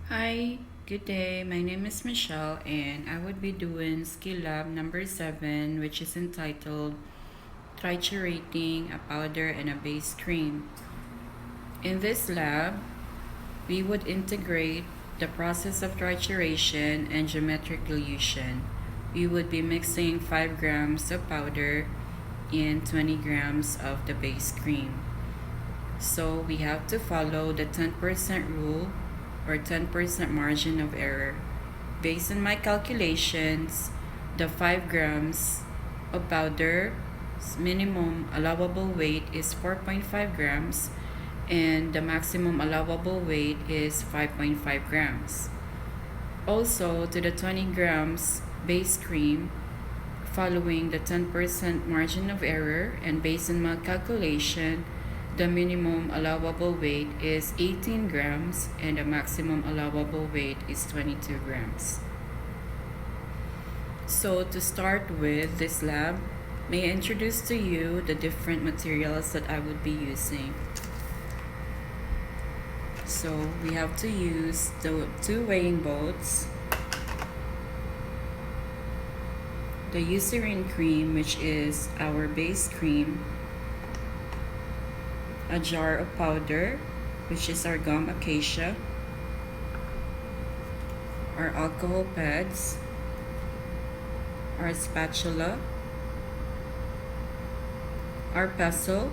Hi, good day. My name is Michelle, and I would be doing skill lab number 7, which is entitled Triturating a Powder and a Base Cream. In this lab, we would integrate the process of trituration and geometric dilution. We would be mixing 5 grams of powder and 20 grams of the base cream. So we have to follow the 10% rule or 10% margin of error. Based on my calculations, the 5 grams of powder's minimum allowable weight is 4.5 grams and the maximum allowable weight is 5.5 grams. Also, to the 20 grams base cream, following the 10% margin of error and based on my calculation, the minimum allowable weight is 18 grams and the maximum allowable weight is 22 grams. So to start with this lab, may I introduce to you the different materials that I would be using. So we have to use the 2 weighing bolts, the eucerin cream, which is our base cream, a jar of powder, which is our gum acacia, our alcohol pads, our spatula, our pestle,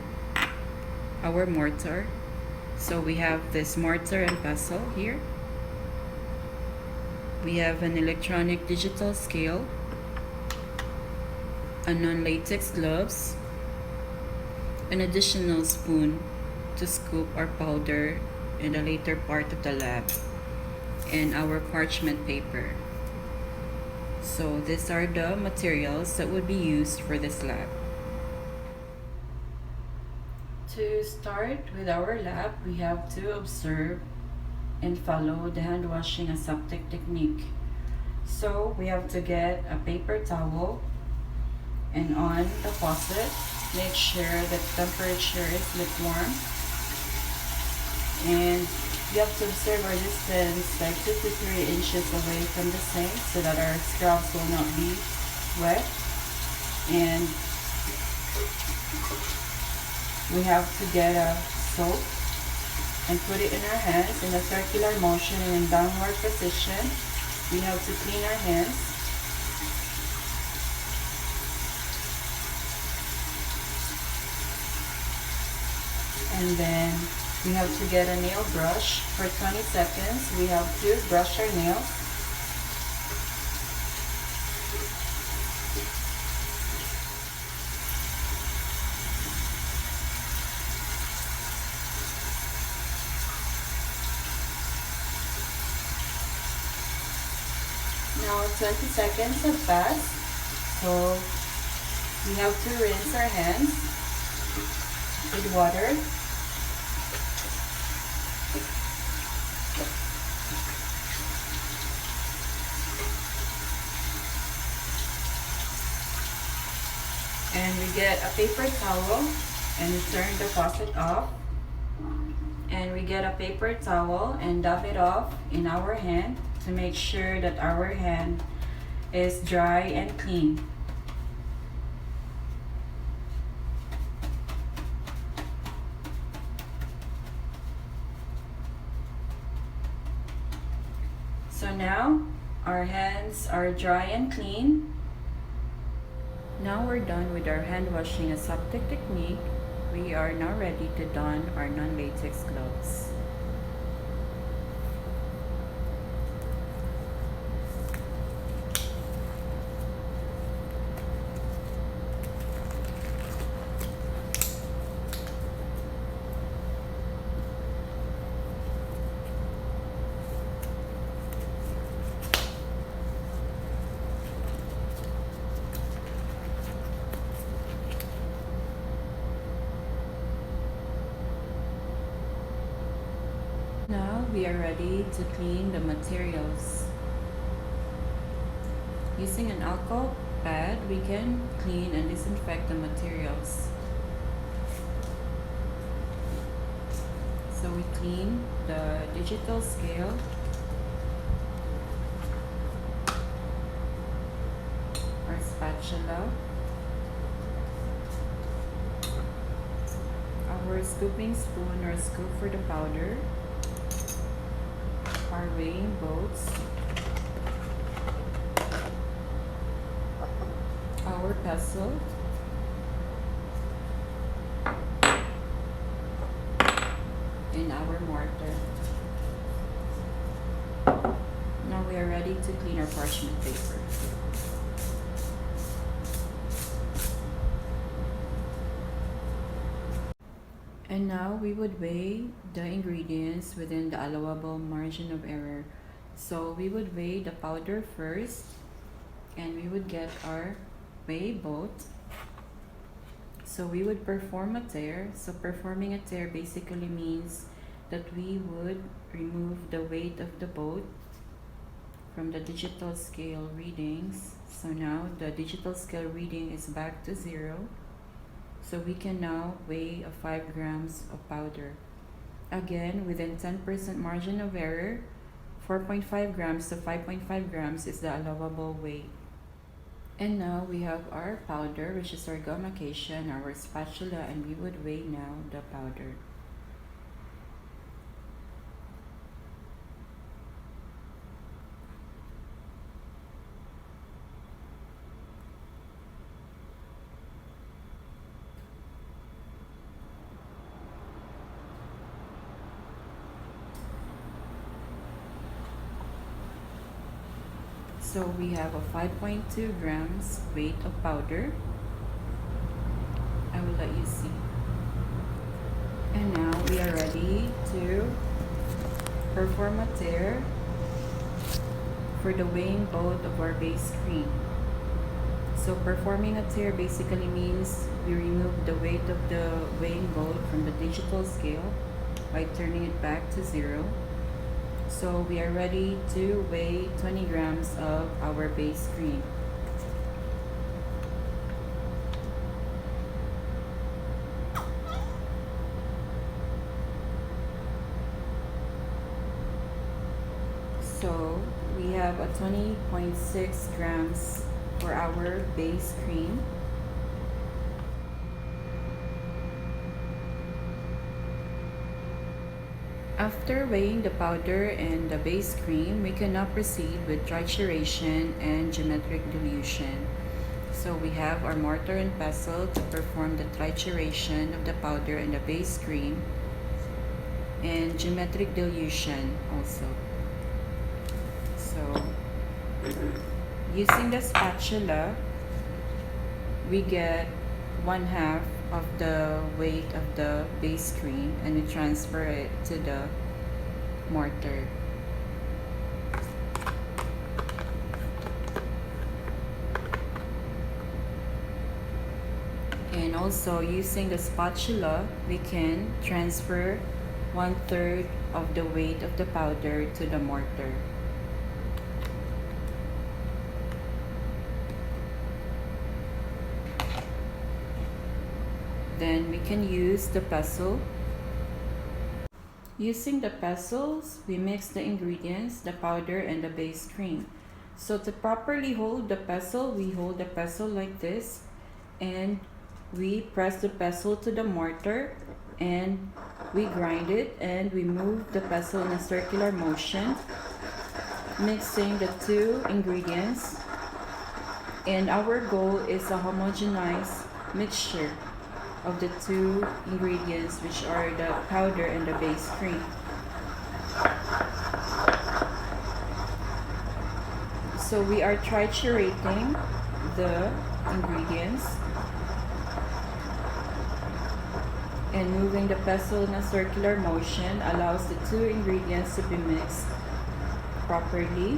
our mortar. So we have this mortar and pestle here. We have an electronic digital scale, a non-latex gloves, an additional spoon to scoop our powder in the later part of the lab, and our parchment paper. So these are the materials that would be used for this lab. To start with our lab, we have to observe and follow the hand washing aseptic technique. So we have to get a paper towel and on the faucet, make sure that temperature is lukewarm, and you have to observe our distance like 2 to 3 inches away from the sink so that our scrubs will not be wet. And we have to get a soap and put it in our hands in a circular motion and in downward position. We have to clean our hands. And then we have to get a nail brush. For 20 seconds, we have to brush our nails. Now 20 seconds have passed, so we have to rinse our hands with water. And we get a paper towel and turn the faucet off. And we get a paper towel and dab it off in our hand to make sure that our hand is dry and clean. So now our hands are dry and clean. Now we're done with our hand washing aseptic technique. We are now ready to don our non-latex gloves. Now we are ready to clean the materials. Using an alcohol pad, we can clean and disinfect the materials. So we clean the digital scale our spatula, our scooping spoon or scoop for the powder, our weighing bolts, our pestle, and our mortar. Now we are ready to clean our parchment paper. And now we would weigh the ingredients within the allowable margin of error. So we would weigh the powder first, and we would get our weigh boat. So we would perform a tare. So performing a tare basically means that we would remove the weight of the boat from the digital scale readings. So now the digital scale reading is back to 0. So we can now weigh 5 grams of powder. Again, within 10% margin of error, 4.5 grams to 5.5 grams is the allowable weight. And now we have our powder, which is our gum acacia, and our spatula, and we would weigh now the powder. So we have a 5.2 grams weight of powder. I will let you see. And now we are ready to perform a tare for the weighing boat of our base cream. So performing a tare basically means we remove the weight of the weighing boat from the digital scale by turning it back to 0. So we are ready to weigh 20 grams of our base cream. So we have a 20.6 grams for our base cream. After weighing the powder and the base cream, we can now proceed with trituration and geometric dilution. So we have our mortar and pestle to perform the trituration of the powder and the base cream, and geometric dilution also. So using the spatula, we get 1/2 of the weight of the base cream, and we transfer it to the mortar. And also using the spatula, we can transfer 1/3 of the weight of the powder to the mortar. Then we can use the pestle. Using the pestles, we mix the ingredients, the powder, and the base cream. So to properly hold the pestle, we hold the pestle like this, and we press the pestle to the mortar, and we grind it, and we move the pestle in a circular motion, mixing the two ingredients. And our goal is a homogenized mixture of the two ingredients, which are the powder and the base cream. So we are triturating the ingredients and moving the pestle in a circular motion allows the two ingredients to be mixed properly.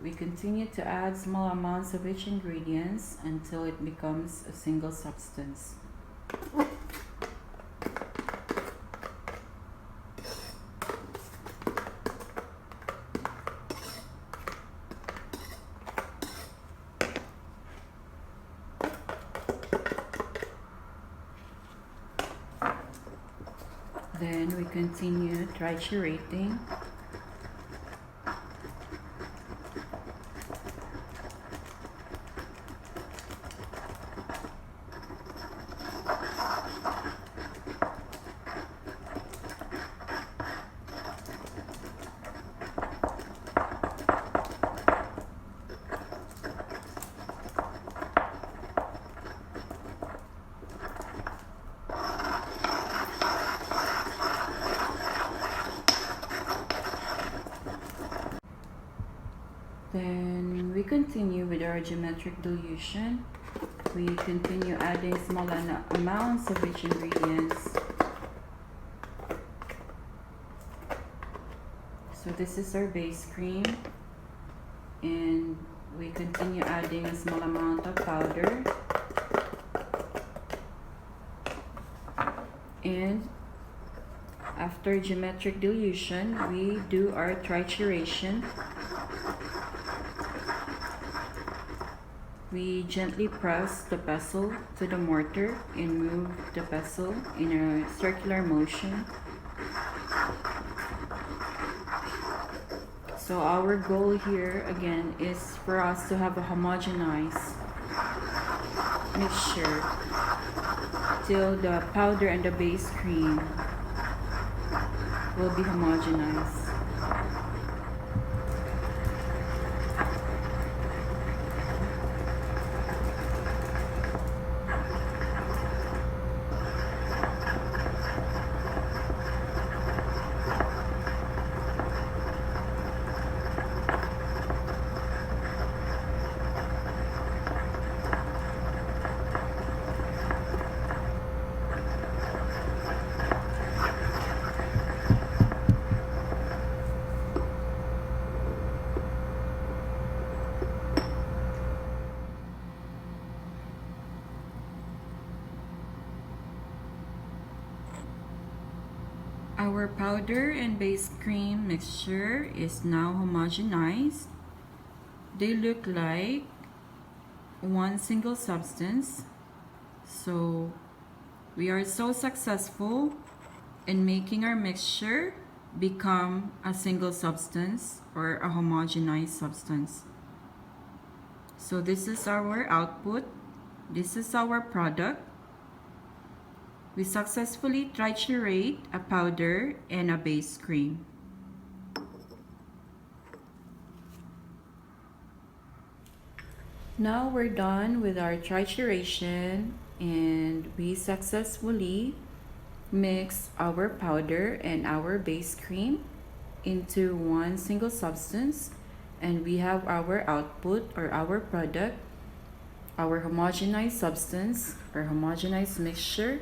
We continue to add small amounts of each ingredients until it becomes a single substance. Then we continue triturating. Then we continue with our geometric dilution. We continue adding small amounts of each ingredients. So this is our base cream, and we continue adding a small amount of powder. And after geometric dilution, we do our trituration. We gently press the pestle to the mortar and move the pestle in a circular motion. So our goal here again is for us to have a homogenized mixture till the powder and the base cream will be homogenized. Our powder and base cream mixture is now homogenized. They look like one single substance. So we are so successful in making our mixture become a single substance or a homogenized substance. So this is our output. This is our product. We successfully triturate a powder and a base cream. Now we're done with our trituration, and we successfully mix our powder and our base cream into one single substance, and we have our output or our product, our homogenized substance or homogenized mixture.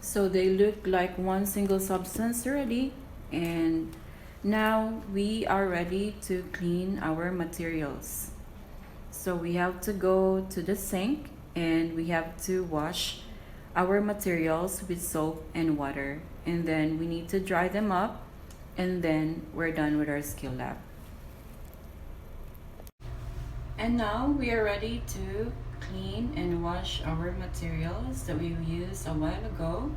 So they look like one single substance already, and now we are ready to clean our materials. So we have to go to the sink and we have to wash our materials with soap and water, and then we need to dry them up, and then we're done with our skill lab. And now we are ready to clean and wash our materials that we used a while ago.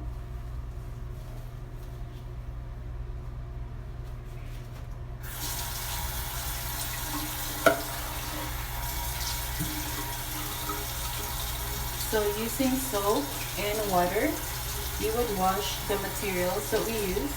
So using soap and water, we would wash the materials that we use.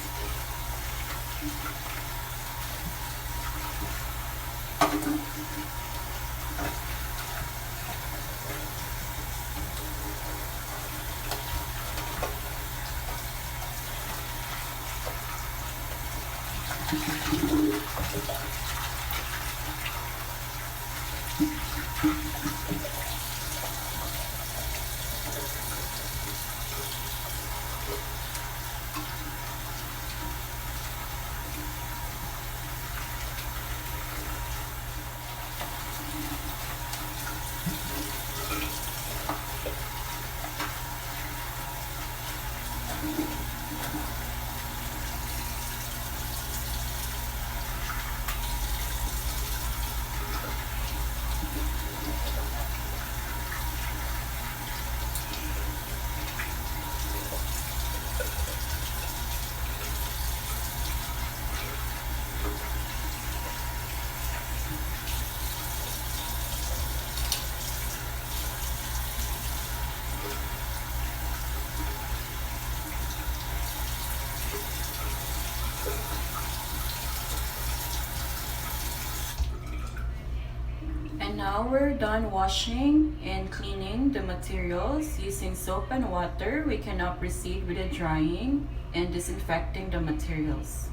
Now we're done washing and cleaning the materials using soap and water. We can now proceed with the drying and disinfecting the materials.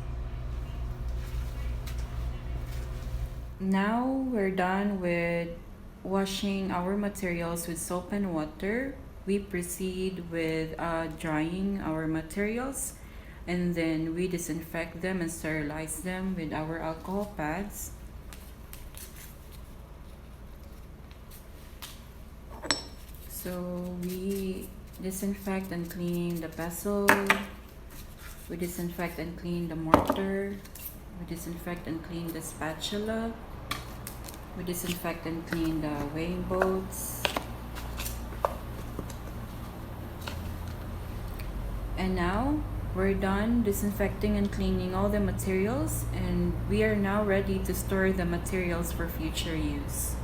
Now we're done with washing our materials with soap and water. We proceed with drying our materials, and then we disinfect them and sterilize them with our alcohol pads. So we disinfect and clean the vessel, we disinfect and clean the mortar, we disinfect and clean the spatula, we disinfect and clean the weighing bolts. And now we're done disinfecting and cleaning all the materials, and we are now ready to store the materials for future use.